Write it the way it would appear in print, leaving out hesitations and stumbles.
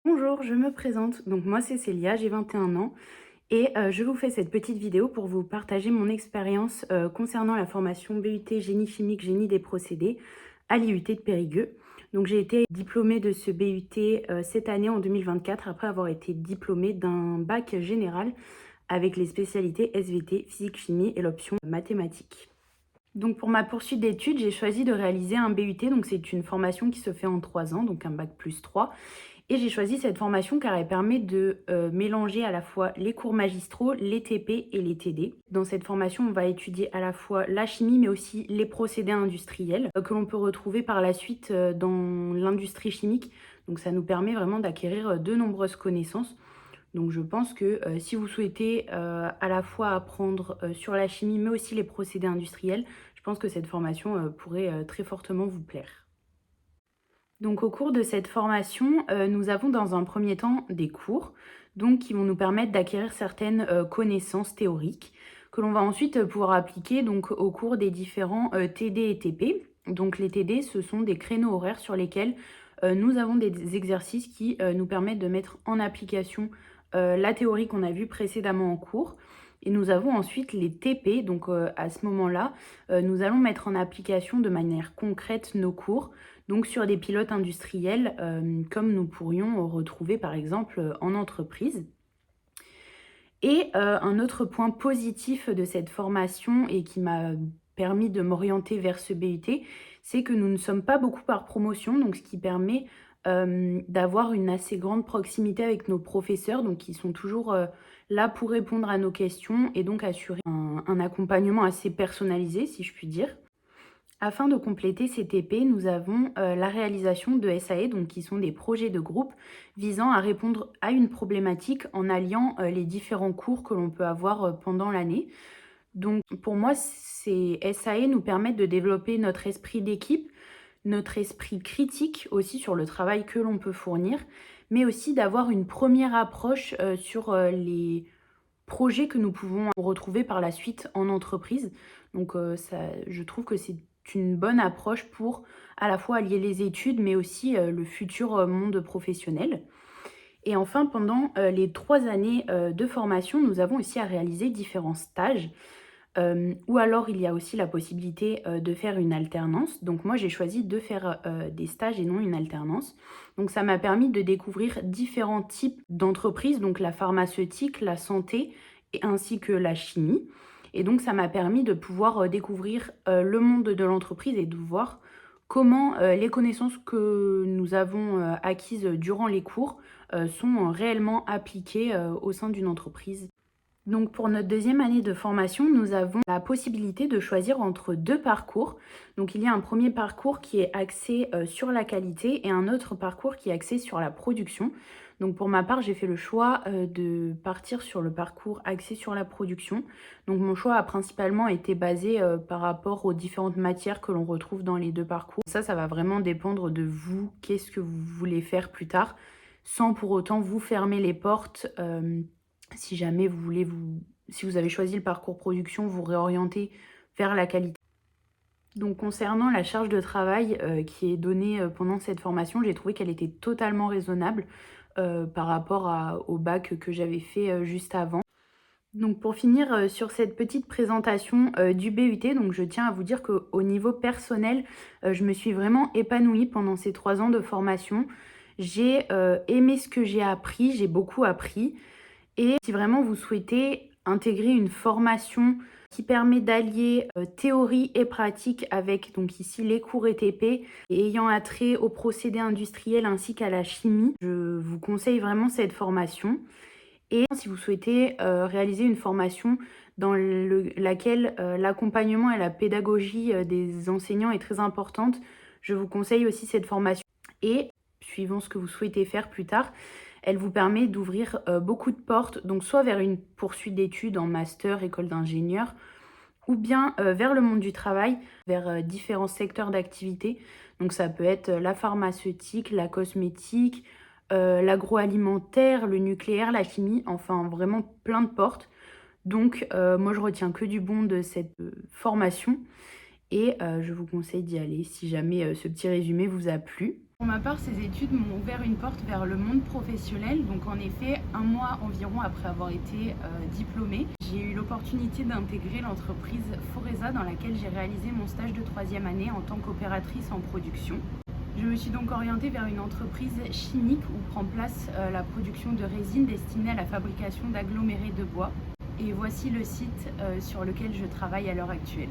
Bonjour, je me présente. Donc moi c'est Célia, j'ai 21 ans et je vous fais cette petite vidéo pour vous partager mon expérience concernant la formation BUT Génie chimique, génie des procédés à l'IUT de Périgueux. Donc j'ai été diplômée de ce BUT cette année en 2024 après avoir été diplômée d'un bac général avec les spécialités SVT, physique, chimie et l'option mathématiques. Donc pour ma poursuite d'études, j'ai choisi de réaliser un BUT, donc c'est une formation qui se fait en 3 ans, donc un bac plus 3. Et j'ai choisi cette formation car elle permet de mélanger à la fois les cours magistraux, les TP et les TD. Dans cette formation, on va étudier à la fois la chimie mais aussi les procédés industriels que l'on peut retrouver par la suite dans l'industrie chimique. Donc ça nous permet vraiment d'acquérir de nombreuses connaissances. Donc je pense que si vous souhaitez à la fois apprendre sur la chimie mais aussi les procédés industriels, je pense que cette formation pourrait très fortement vous plaire. Donc au cours de cette formation, nous avons dans un premier temps des cours donc, qui vont nous permettre d'acquérir certaines connaissances théoriques que l'on va ensuite pouvoir appliquer donc, au cours des différents TD et TP. Donc les TD, ce sont des créneaux horaires sur lesquels nous avons des exercices qui nous permettent de mettre en application la théorie qu'on a vue précédemment en cours. Et nous avons ensuite les TP, donc à ce moment-là, nous allons mettre en application de manière concrète nos cours donc sur des pilotes industriels comme nous pourrions retrouver par exemple en entreprise. Et un autre point positif de cette formation et qui m'a permis de m'orienter vers ce BUT, c'est que nous ne sommes pas beaucoup par promotion, donc ce qui permet d'avoir une assez grande proximité avec nos professeurs, donc qui sont toujours là pour répondre à nos questions et donc assurer un accompagnement assez personnalisé, si je puis dire. Afin de compléter ces TP, nous avons la réalisation de SAE, donc qui sont des projets de groupe visant à répondre à une problématique en alliant les différents cours que l'on peut avoir pendant l'année. Donc pour moi, ces SAE nous permettent de développer notre esprit d'équipe, notre esprit critique aussi sur le travail que l'on peut fournir, mais aussi d'avoir une première approche sur les projets que nous pouvons retrouver par la suite en entreprise. Donc je trouve que c'est une bonne approche pour à la fois allier les études, mais aussi le futur monde professionnel. Et enfin, pendant les 3 années de formation, nous avons aussi à réaliser différents stages. Ou alors, il y a aussi la possibilité de faire une alternance. Donc moi, j'ai choisi de faire des stages et non une alternance. Donc ça m'a permis de découvrir différents types d'entreprises, donc la pharmaceutique, la santé, et ainsi que la chimie. Et donc ça m'a permis de pouvoir découvrir le monde de l'entreprise et de voir comment les connaissances que nous avons acquises durant les cours sont réellement appliquées au sein d'une entreprise. Donc pour notre deuxième année de formation, nous avons la possibilité de choisir entre 2 parcours. Donc il y a un premier parcours qui est axé sur la qualité et un autre parcours qui est axé sur la production. Donc pour ma part, j'ai fait le choix de partir sur le parcours axé sur la production. Donc mon choix a principalement été basé par rapport aux différentes matières que l'on retrouve dans les 2 parcours. Ça va vraiment dépendre de vous, qu'est-ce que vous voulez faire plus tard, sans pour autant vous fermer les portes. Si jamais si vous avez choisi le parcours production, vous réorientez vers la qualité. Donc concernant la charge de travail qui est donnée pendant cette formation, j'ai trouvé qu'elle était totalement raisonnable par rapport au bac que j'avais fait juste avant. Donc pour finir sur cette petite présentation du BUT, donc je tiens à vous dire qu'au niveau personnel, je me suis vraiment épanouie pendant ces 3 ans de formation. J'ai aimé ce que j'ai appris, j'ai beaucoup appris. Et si vraiment vous souhaitez intégrer une formation qui permet d'allier théorie et pratique avec donc ici les cours ETP et ayant attrait aux procédés industriels ainsi qu'à la chimie, je vous conseille vraiment cette formation. Et si vous souhaitez réaliser une formation dans laquelle l'accompagnement et la pédagogie des enseignants est très importante, je vous conseille aussi cette formation. Et suivant ce que vous souhaitez faire plus tard, elle vous permet d'ouvrir beaucoup de portes, donc soit vers une poursuite d'études en master, école d'ingénieur, ou bien vers le monde du travail, vers différents secteurs d'activité. Donc ça peut être la pharmaceutique, la cosmétique, l'agroalimentaire, le nucléaire, la chimie, enfin vraiment plein de portes. Donc moi je retiens que du bon de cette formation et je vous conseille d'y aller si jamais ce petit résumé vous a plu. Pour ma part, ces études m'ont ouvert une porte vers le monde professionnel. Donc en effet, un mois environ après avoir été diplômée, j'ai eu l'opportunité d'intégrer l'entreprise Foresa dans laquelle j'ai réalisé mon stage de 3e année en tant qu'opératrice en production. Je me suis donc orientée vers une entreprise chimique où prend place la production de résine destinée à la fabrication d'agglomérés de bois. Et voici le site sur lequel je travaille à l'heure actuelle.